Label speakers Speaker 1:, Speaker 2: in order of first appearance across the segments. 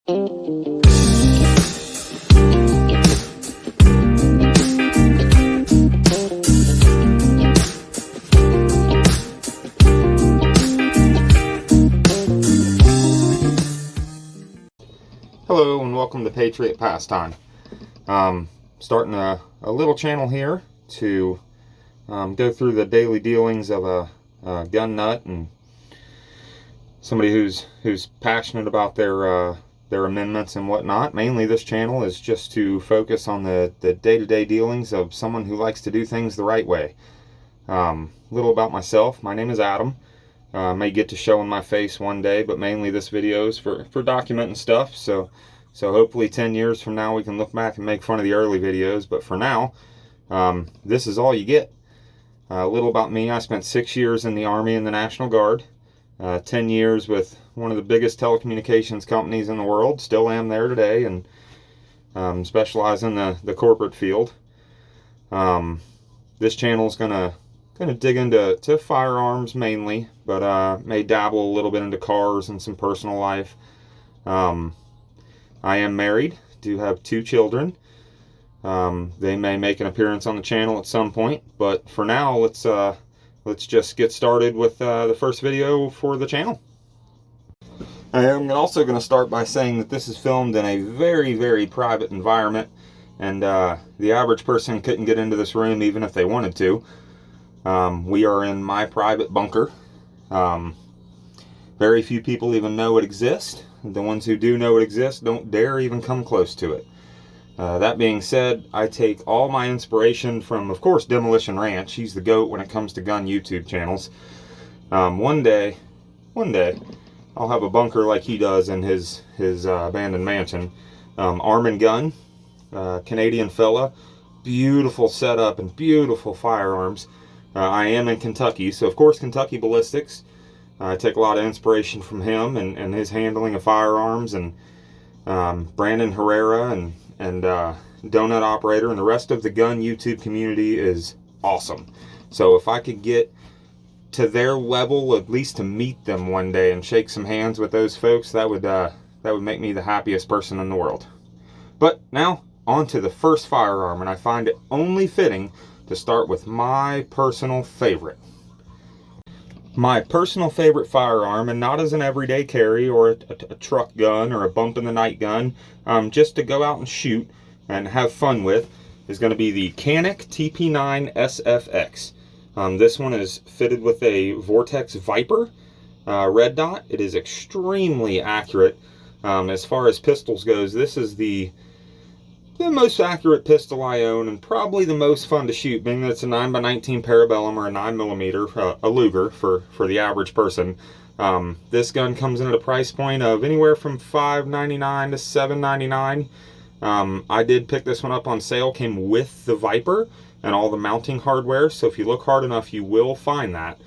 Speaker 1: Hello and welcome to Patriot Pastime. Starting a little channel here to go through the daily dealings of a gun nut and somebody who's passionate about their amendments and whatnot. Mainly this channel is just to focus on the day-to-day dealings of someone who likes to do things the right way. Little about myself. My name is Adam. May get to showing my face one day, but mainly this video is for documenting stuff. So hopefully 10 years from now we can look back and make fun of the early videos. But for now, this is all you get. A little about me. I spent 6 years in the Army and the National Guard. 10 years with one of the biggest telecommunications companies in the world. Still am there today, and specialize in the corporate field. This channel is gonna dig into firearms mainly, but may dabble a little bit into cars and some personal life. I am married, do have 2 children. They may make an appearance on the channel at some point, but for now, let's just get started with the first video for the channel. I am also going to start by saying that this is filmed in a very, very private environment, and the average person couldn't get into this room even if they wanted to. We are in my private bunker. Very few people even know it exists. The ones who do know it exists don't dare even come close to it. That being said, I take all my inspiration from, of course, Demolition Ranch. He's the GOAT when it comes to gun YouTube channels. One day, I'll have a bunker like he does in his abandoned mansion. Arm and Gun, Canadian fella, beautiful setup and beautiful firearms. I am in Kentucky, so of course Kentucky Ballistics. I take a lot of inspiration from him and his handling of firearms, and Brandon Herrera and Donut Operator, and the rest of the gun YouTube community is awesome. So if I could get to their level, at least to meet them one day and shake some hands with those folks, that would make me the happiest person in the world. But now on to the first firearm, and I find it only fitting to start with my personal favorite. My personal favorite firearm, and not as an everyday carry or a truck gun or a bump in the night gun, just to go out and shoot and have fun with, is going to be the Canik TP9SFX. This one is fitted with a Vortex Viper red dot. It is extremely accurate. As far as pistols goes, this is the most accurate pistol I own, and probably the most fun to shoot, being that it's a 9x19 Parabellum or a 9mm, a Luger for the average person. This gun comes in at a price point of anywhere from $5.99 to $7.99. I did pick this one up on sale, came with the Viper and all the mounting hardware, so if you look hard enough you will find that.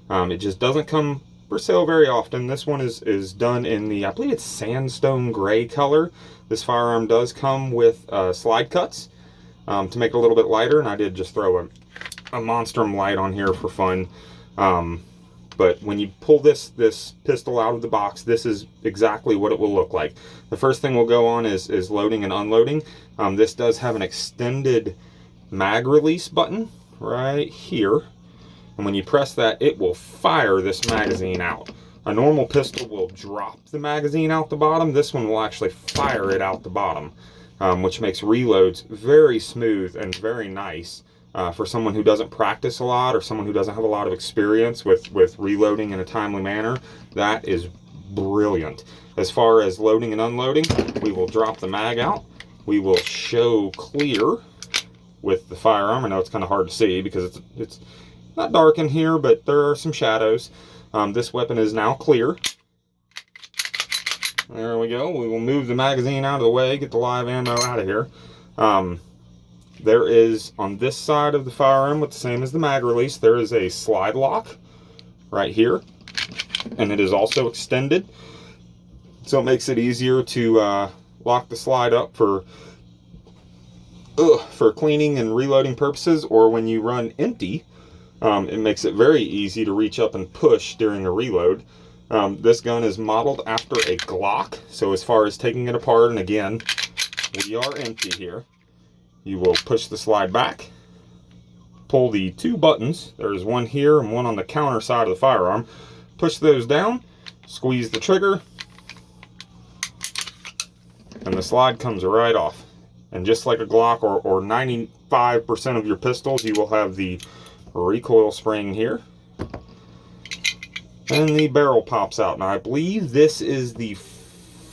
Speaker 1: It just doesn't come for sale very often. This one is done in the, I believe it's sandstone gray color. This firearm does come with slide cuts to make it a little bit lighter, and I did just throw a Monstrum light on here for fun. But when you pull this pistol out of the box, this is exactly what it will look like. The first thing we'll go on is loading and unloading. This does have an extended mag release button right here, and when you press that, it will fire this magazine out. A normal pistol will drop the magazine out the bottom. This one will actually fire it out the bottom, which makes reloads very smooth and very nice for someone who doesn't practice a lot or someone who doesn't have a lot of experience with reloading in a timely manner. That is brilliant. As far as loading and unloading, we will drop the mag out. We will show clear with the firearm. I know it's kind of hard to see because it's not dark in here, but there are some shadows. This weapon is now clear. There we go. We will move the magazine out of the way, get the live ammo out of here. There is, on this side of the firearm, with the same as the mag release, there is a slide lock right here, and it is also extended, so it makes it easier to lock the slide up for cleaning and reloading purposes, or when you run empty, it makes it very easy to reach up and push during a reload. This gun is modeled after a Glock, so as far as taking it apart, and again, we are empty here, you will push the slide back, pull the two buttons, there's one here and one on the counter side of the firearm, push those down, squeeze the trigger, and the slide comes right off. And just like a Glock or 95% of your pistols, you will have the recoil spring here. And the barrel pops out. Now I believe this is the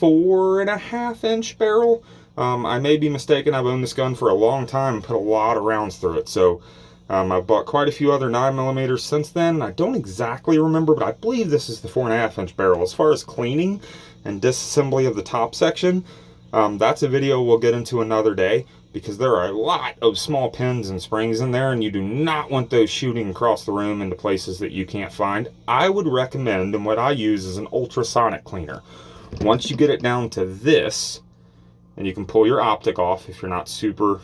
Speaker 1: 4.5-inch barrel. I may be mistaken. I've owned this gun for a long time and put a lot of rounds through it. So I've bought quite a few other 9mm since then. I don't exactly remember, but I believe this is the 4.5-inch barrel. As far as cleaning and disassembly of the top section, that's a video we'll get into another day, because there are a lot of small pins and springs in there, and you do not want those shooting across the room into places that you can't find. I would recommend, and what I use is an ultrasonic cleaner. Once you get it down to this, and you can pull your optic off if you're not super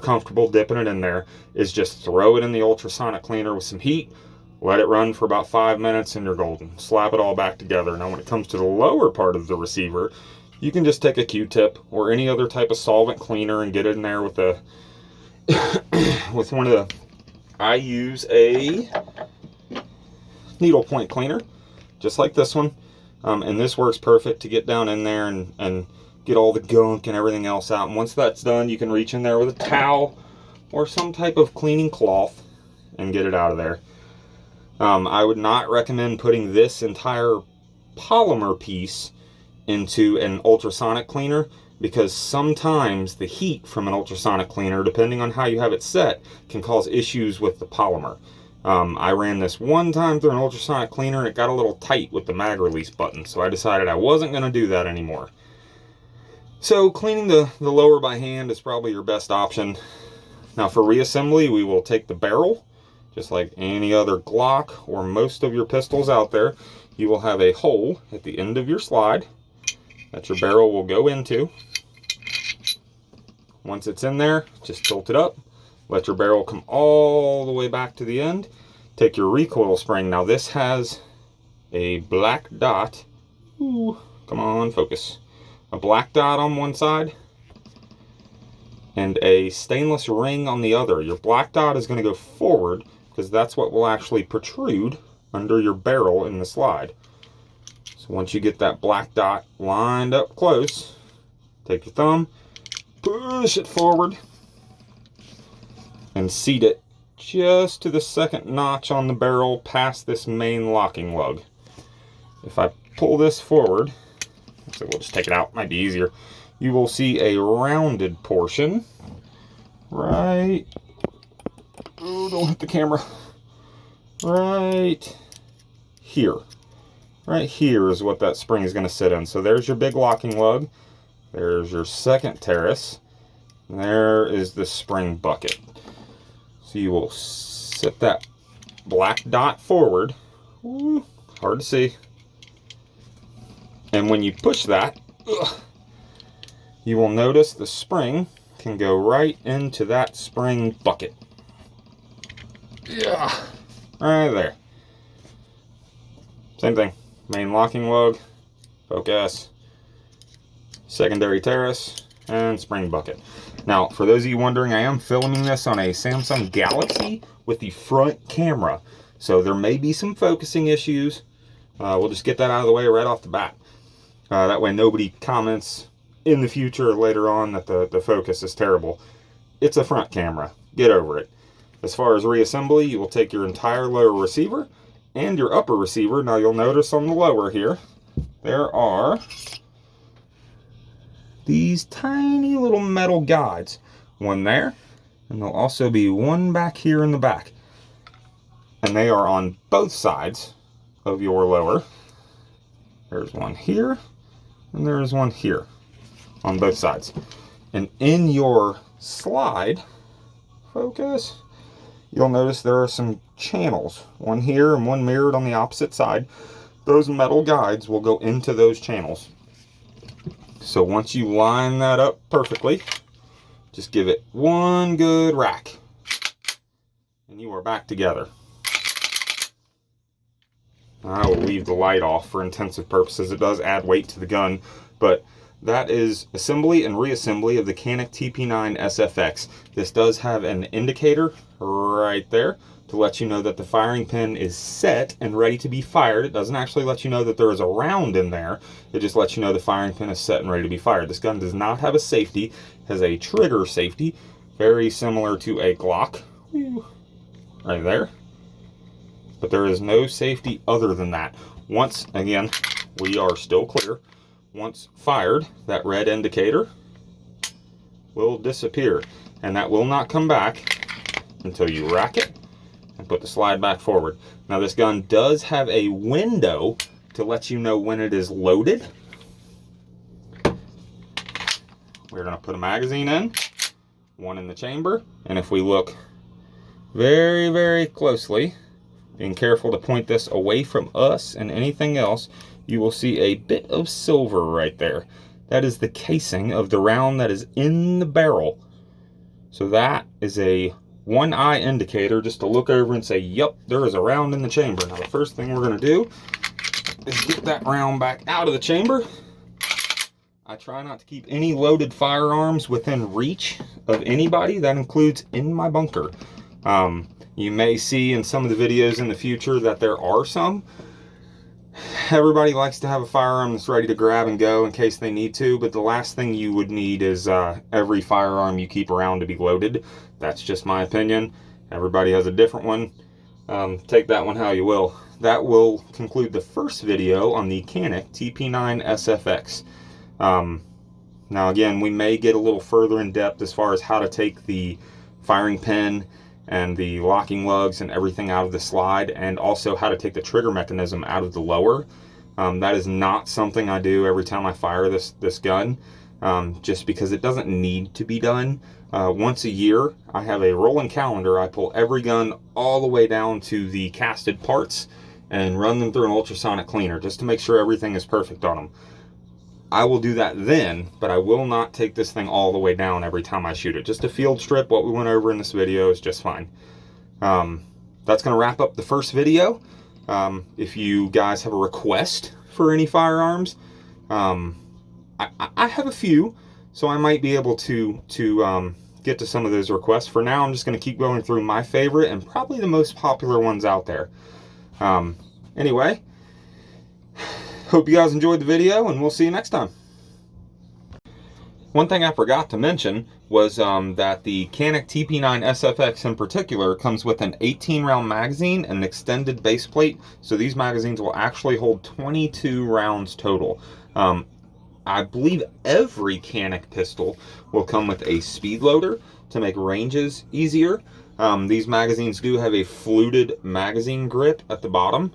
Speaker 1: comfortable dipping it in there, is just throw it in the ultrasonic cleaner with some heat, let it run for about 5 minutes, and you're golden. Slap it all back together. Now when it comes to the lower part of the receiver, you can just take a Q-tip or any other type of solvent cleaner and get it in there with a with one of the, I use a needle point cleaner just like this one, and this works perfect to get down in there and get all the gunk and everything else out. And once that's done, you can reach in there with a towel or some type of cleaning cloth and get it out of there. I would not recommend putting this entire polymer piece into an ultrasonic cleaner, because sometimes the heat from an ultrasonic cleaner, depending on how you have it set, can cause issues with the polymer. I ran this one time through an ultrasonic cleaner and it got a little tight with the mag release button, so I decided I wasn't going to do that anymore. So cleaning the lower by hand is probably your best option. Now for reassembly, we will take the barrel, just like any other Glock or most of your pistols out there. You will have a hole at the end of your slide that your barrel will go into. Once it's in there, just tilt it up, let your barrel come all the way back to the end. Take your recoil spring. Now this has a black dot. Ooh, come on, focus. A black dot on one side and a stainless ring on the other. Your black dot is going to go forward because that's what will actually protrude under your barrel in the slide. Once you get that black dot lined up close, take your thumb, push it forward, and seat it just to the second notch on the barrel past this main locking lug. If I pull this forward, so we'll just take it out, might be easier, you will see a rounded portion right, oh, don't hit the camera, right here. Right here is what that spring is going to sit in. So there's your big locking lug. There's your second terrace. And there is the spring bucket. So you will sit that black dot forward. Ooh, hard to see. And when you push that, you will notice the spring can go right into that spring bucket. Yeah, right there. Same thing. Main locking lug, focus, secondary terrace, and spring bucket. Now, for those of you wondering, I am filming this on a Samsung Galaxy with the front camera, so there may be some focusing issues. We'll just get that out of the way right off the bat. That way nobody comments in the future or later on that the focus is terrible. It's a front camera. Get over it. As far as reassembly, you will take your entire lower receiver and your upper receiver. Now you'll notice on the lower here, there are these tiny little metal guides. One there, and there'll also be one back here in the back. And they are on both sides of your lower. There's one here, and there's one here on both sides. And in your slide, focus, you'll notice there are some channels, one here and one mirrored on the opposite side. Those metal guides will go into those channels. So once you line that up perfectly, just give it one good rack, and you are back together. I will leave the light off for intensive purposes. It does add weight to the gun, but that is assembly and reassembly of the Canik TP9SFX. This does have an indicator right there to let you know that the firing pin is set and ready to be fired. It doesn't actually let you know that there is a round in there. It just lets you know the firing pin is set and ready to be fired. This gun does not have a safety. It has a trigger safety, very similar to a Glock, right there. But there is no safety other than that. Once, again, we are still clear. Once fired, that red indicator will disappear, and that will not come back until you rack it and put the slide back forward. Now this gun does have a window to let you know when it is loaded. We're going to put a magazine in, one in the chamber, and if we look very, very closely, being careful to point this away from us and anything else, you will see a bit of silver right there. That is the casing of the round that is in the barrel. So that is a one-eye indicator just to look over and say, yep, there is a round in the chamber. Now the first thing we're going to do is get that round back out of the chamber. I try not to keep any loaded firearms within reach of anybody. That includes in my bunker. You may see in some of the videos in the future that there are some. Everybody likes to have a firearm that's ready to grab and go in case they need to, but the last thing you would need is every firearm you keep around to be loaded. That's just my opinion. Everybody has a different one. Take that one how you will. That will conclude the first video on the Canik TP9SFX. Now again, we may get a little further in depth as far as how to take the firing pin and the locking lugs and everything out of the slide, and also how to take the trigger mechanism out of the lower. That is not something I do every time I fire this gun, just because it doesn't need to be done. Once a year, I have a rolling calendar. I pull every gun all the way down to the casted parts and run them through an ultrasonic cleaner just to make sure everything is perfect on them. I will do that then, but I will not take this thing all the way down every time I shoot it. Just a field strip, what we went over in this video, is just fine. That's going to wrap up the first video. If you guys have a request for any firearms, I have a few, so I might be able to get to some of those requests. For now, I'm just going to keep going through my favorite and probably the most popular ones out there. Anyway, hope you guys enjoyed the video, and we'll see you next time. One thing I forgot to mention was that the Canik TP9SFX in particular comes with an 18-round magazine and an extended base plate, so these magazines will actually hold 22 rounds total. I believe every Canik pistol will come with a speed loader to make ranges easier. These magazines do have a fluted magazine grip at the bottom.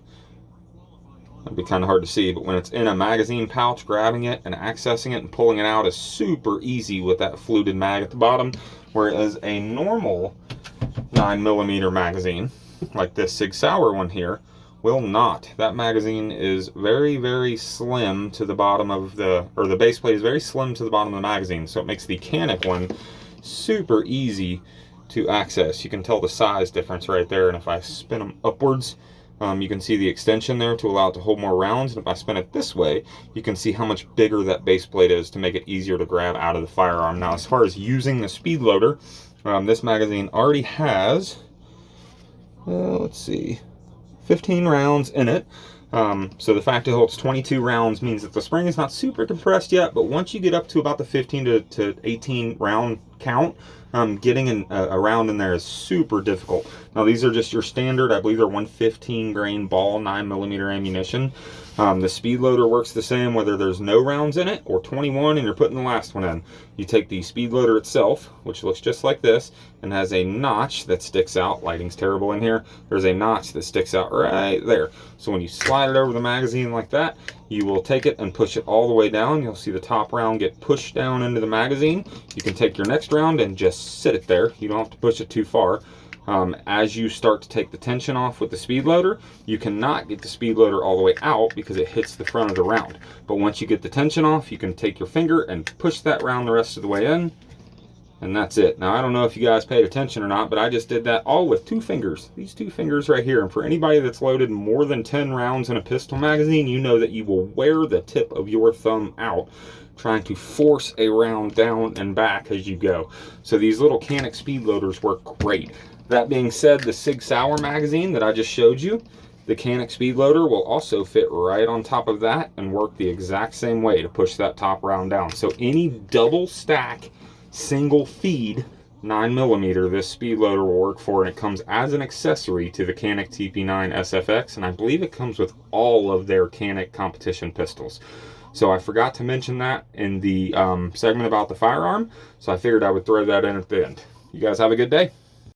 Speaker 1: It'd be kind of hard to see, but when it's in a magazine pouch, grabbing it and accessing it and pulling it out is super easy with that fluted mag at the bottom, whereas a normal 9mm magazine, like this Sig Sauer one here, will not. That magazine is very, very slim to the bottom of the base plate is very slim to the bottom of the magazine, so it makes the Canik one super easy to access. You can tell the size difference right there, and if I spin them upwards, you can see the extension there to allow it to hold more rounds, and if I spin it this way, you can see how much bigger that base plate is to make it easier to grab out of the firearm. Now, as far as using the speed loader, this magazine already has, let's see, 15 rounds in it. So the fact it holds 22 rounds means that the spring is not super compressed yet, but once you get up to about the 15 to 18 round count, getting a round in there is super difficult. Now these are just your standard, I believe they're 115 grain ball 9mm ammunition. The speed loader works the same whether there's no rounds in it or 21 and you're putting the last one in. You take the speed loader itself, which looks just like this, and has a notch that sticks out. Lighting's terrible in here. There's a notch that sticks out right there. So when you slide it over the magazine like that, you will take it and push it all the way down. You'll see the top round get pushed down into the magazine. You can take your next round and just sit it there. You don't have to push it too far. As you start to take the tension off with the speed loader, you cannot get the speed loader all the way out because it hits the front of the round. But once you get the tension off, you can take your finger and push that round the rest of the way in, and that's it. Now, I don't know if you guys paid attention or not, but I just did that all with 2 fingers. These 2 fingers right here. And for anybody that's loaded more than 10 rounds in a pistol magazine, you know that you will wear the tip of your thumb out trying to force a round down and back as you go. So these little Canik speed loaders work great. That being said, the Sig Sauer magazine that I just showed you, the Canik speed loader will also fit right on top of that and work the exact same way to push that top round down. So any double stack, single feed 9mm, this speed loader will work for, and it comes as an accessory to the Canik TP9SFX, and I believe it comes with all of their Canik competition pistols. So I forgot to mention that in the segment about the firearm, so I figured I would throw that in at the end. You guys have a good day.